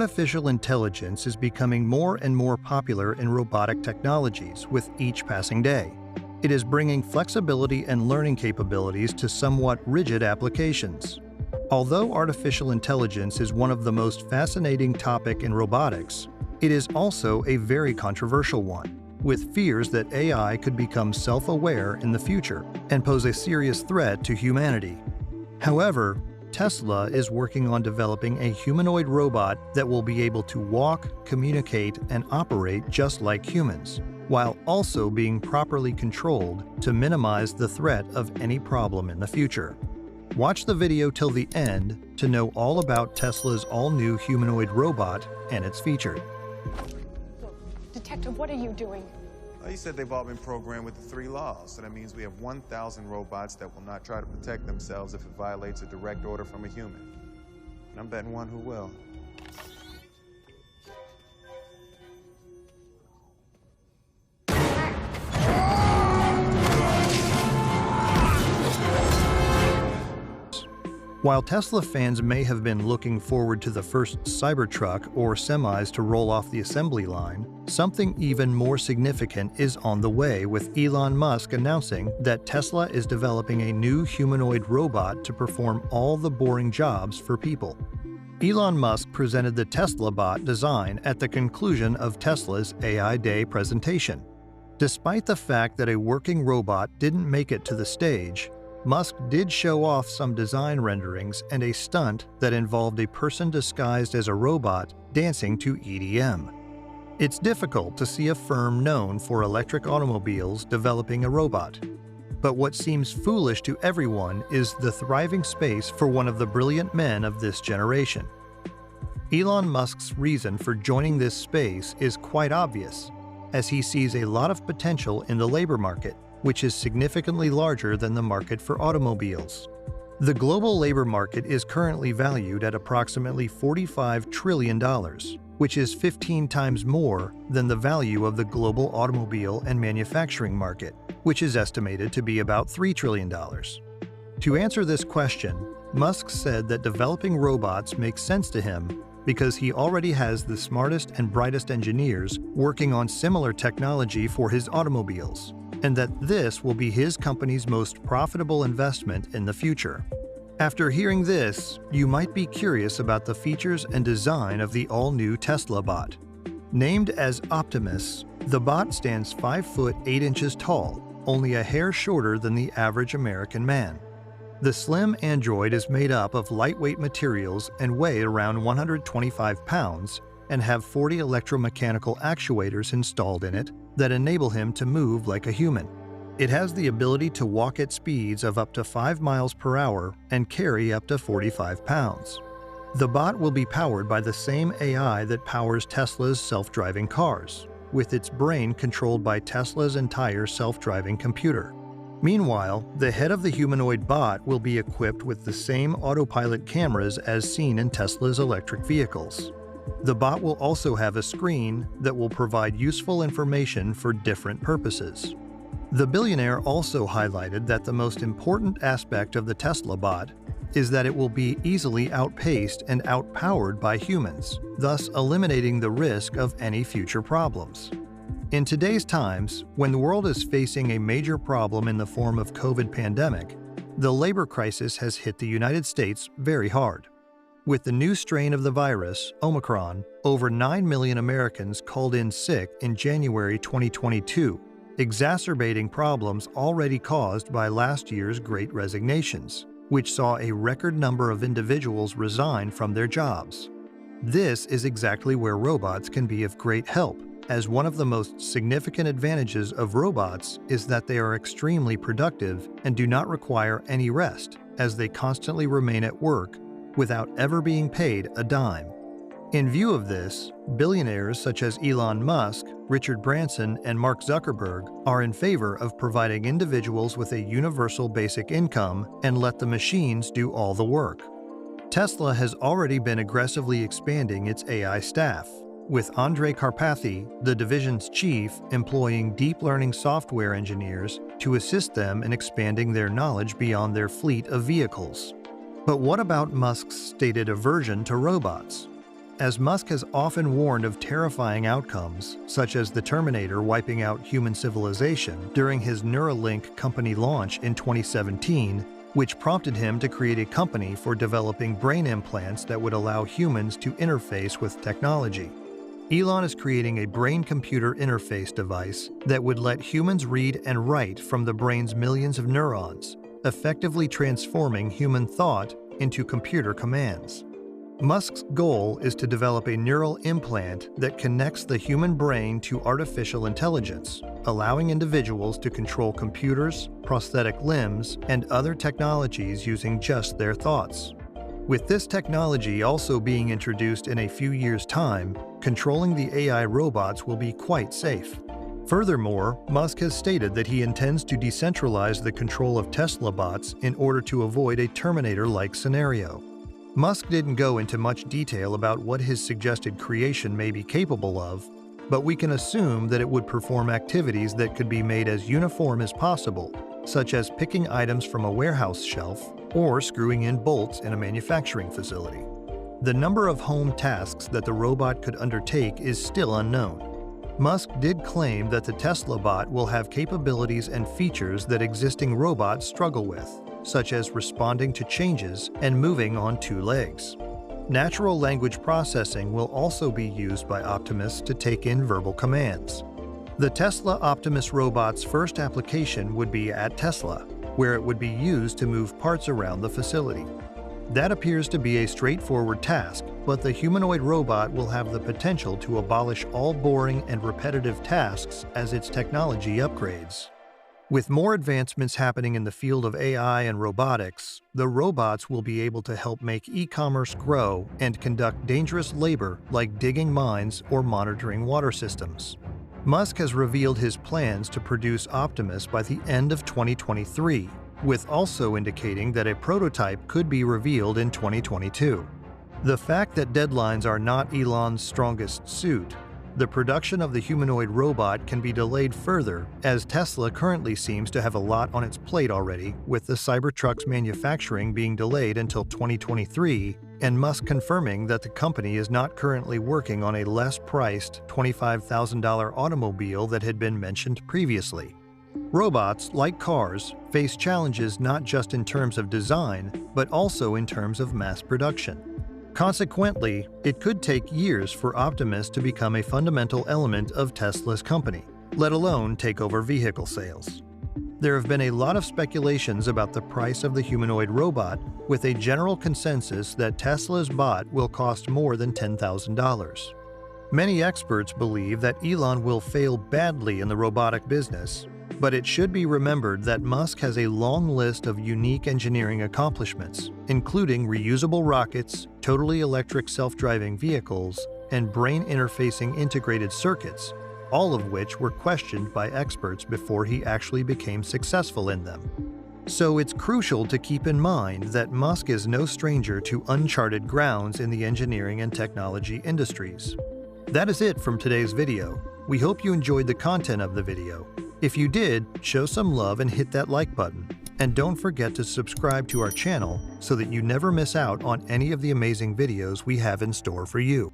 Artificial intelligence is becoming more and more popular in robotic technologies with each passing day. It is bringing flexibility and learning capabilities to somewhat rigid applications. Although artificial intelligence is one of the most fascinating topics in robotics, it is also a very controversial one, with fears that AI could become self-aware in the future and pose a serious threat to humanity. However, Tesla is working on developing a humanoid robot that will be able to walk, communicate, and operate just like humans, while also being properly controlled to minimize the threat of any problem in the future. Watch the video till the end to know all about Tesla's all-new humanoid robot and its features. Detective, what are you doing? You said they've all been programmed with the 3 laws, so that means we have 1,000 robots that will not try to protect themselves if it violates a direct order from a human. And I'm betting one who will. While Tesla fans may have been looking forward to the first Cybertruck or semis to roll off the assembly line, something even more significant is on the way, with Elon Musk announcing that Tesla is developing a new humanoid robot to perform all the boring jobs for people. Elon Musk presented the Tesla bot design at the conclusion of Tesla's AI Day presentation. Despite the fact that a working robot didn't make it to the stage, Musk did show off some design renderings and a stunt that involved a person disguised as a robot dancing to EDM. It's difficult to see a firm known for electric automobiles developing a robot. But what seems foolish to everyone is the thriving space for one of the brilliant men of this generation. Elon Musk's reason for joining this space is quite obvious, as he sees a lot of potential in the labor market, which is significantly larger than the market for automobiles. The global labor market is currently valued at approximately $45 trillion, which is 15 times more than the value of the global automobile and manufacturing market, which is estimated to be about $3 trillion. To answer this question, Musk said that developing robots makes sense to him because he already has the smartest and brightest engineers working on similar technology for his automobiles, and that this will be his company's most profitable investment in the future. After hearing this, you might be curious about the features and design of the all-new Tesla bot. Named as Optimus, the bot stands 5 foot 8 inches tall, only a hair shorter than the average American man. The slim android is made up of lightweight materials and weigh around 125 pounds and have 40 electromechanical actuators installed in it that enable him to move like a human. It has the ability to walk at speeds of up to 5 miles per hour and carry up to 45 pounds. The bot will be powered by the same AI that powers Tesla's self-driving cars, with its brain controlled by Tesla's entire self-driving computer. Meanwhile, the head of the humanoid bot will be equipped with the same autopilot cameras as seen in Tesla's electric vehicles. The bot will also have a screen that will provide useful information for different purposes. The billionaire also highlighted that the most important aspect of the Tesla bot is that it will be easily outpaced and outpowered by humans, thus eliminating the risk of any future problems. In today's times, when the world is facing a major problem in the form of COVID pandemic, the labor crisis has hit the United States very hard. With the new strain of the virus, Omicron, over 9 million Americans called in sick in January 2022, exacerbating problems already caused by last year's Great Resignations, which saw a record number of individuals resign from their jobs. This is exactly where robots can be of great help, as one of the most significant advantages of robots is that they are extremely productive and do not require any rest, as they constantly remain at work without ever being paid a dime. In view of this, billionaires such as Elon Musk, Richard Branson, and Mark Zuckerberg are in favor of providing individuals with a universal basic income and let the machines do all the work. Tesla has already been aggressively expanding its AI staff, with Andrej Karpathy, the division's chief, employing deep learning software engineers to assist them in expanding their knowledge beyond their fleet of vehicles. But what about Musk's stated aversion to robots? as Musk has often warned of terrifying outcomes, such as the Terminator wiping out human civilization during his Neuralink company launch in 2017, which prompted him to create a company for developing brain implants that would allow humans to interface with technology. Elon is creating a brain-computer interface device that would let humans read and write from the brain's millions of neurons, effectively transforming human thought into computer commands. Musk's goal is to develop a neural implant that connects the human brain to artificial intelligence, allowing individuals to control computers, prosthetic limbs, and other technologies using just their thoughts. With this technology also being introduced in a few years' time, controlling the AI robots will be quite safe. Furthermore, Musk has stated that he intends to decentralize the control of Tesla bots in order to avoid a Terminator-like scenario. Musk didn't go into much detail about what his suggested creation may be capable of, but we can assume that it would perform activities that could be made as uniform as possible, such as picking items from a warehouse shelf or screwing in bolts in a manufacturing facility. The number of home tasks that the robot could undertake is still unknown. Musk did claim that the Tesla bot will have capabilities and features that existing robots struggle with, such as responding to changes and moving on two legs. Natural language processing will also be used by Optimus to take in verbal commands. The Tesla Optimus robot's first application would be at Tesla, where it would be used to move parts around the facility. That appears to be a straightforward task, but the humanoid robot will have the potential to abolish all boring and repetitive tasks as its technology upgrades. With more advancements happening in the field of AI and robotics, the robots will be able to help make e-commerce grow and conduct dangerous labor like digging mines or monitoring water systems. Musk has revealed his plans to produce Optimus by the end of 2023, with also indicating that a prototype could be revealed in 2022. The fact that deadlines are not Elon's strongest suit, the production of the humanoid robot can be delayed further, as Tesla currently seems to have a lot on its plate already, with the Cybertruck's manufacturing being delayed until 2023, and Musk confirming that the company is not currently working on a less-priced $25,000 automobile that had been mentioned previously. Robots, like cars, face challenges not just in terms of design, but also in terms of mass production. Consequently, it could take years for Optimus to become a fundamental element of Tesla's company, let alone take over vehicle sales. There have been a lot of speculations about the price of the humanoid robot, with a general consensus that Tesla's bot will cost more than $10,000. Many experts believe that Elon will fail badly in the robotic business, but it should be remembered that Musk has a long list of unique engineering accomplishments, including reusable rockets, totally electric self-driving vehicles, and brain interfacing integrated circuits, all of which were questioned by experts before he actually became successful in them. So it's crucial to keep in mind that Musk is no stranger to uncharted grounds in the engineering and technology industries. That is it from today's video. We hope you enjoyed the content of the video. If you did, show some love and hit that like button. And don't forget to subscribe to our channel so that you never miss out on any of the amazing videos we have in store for you.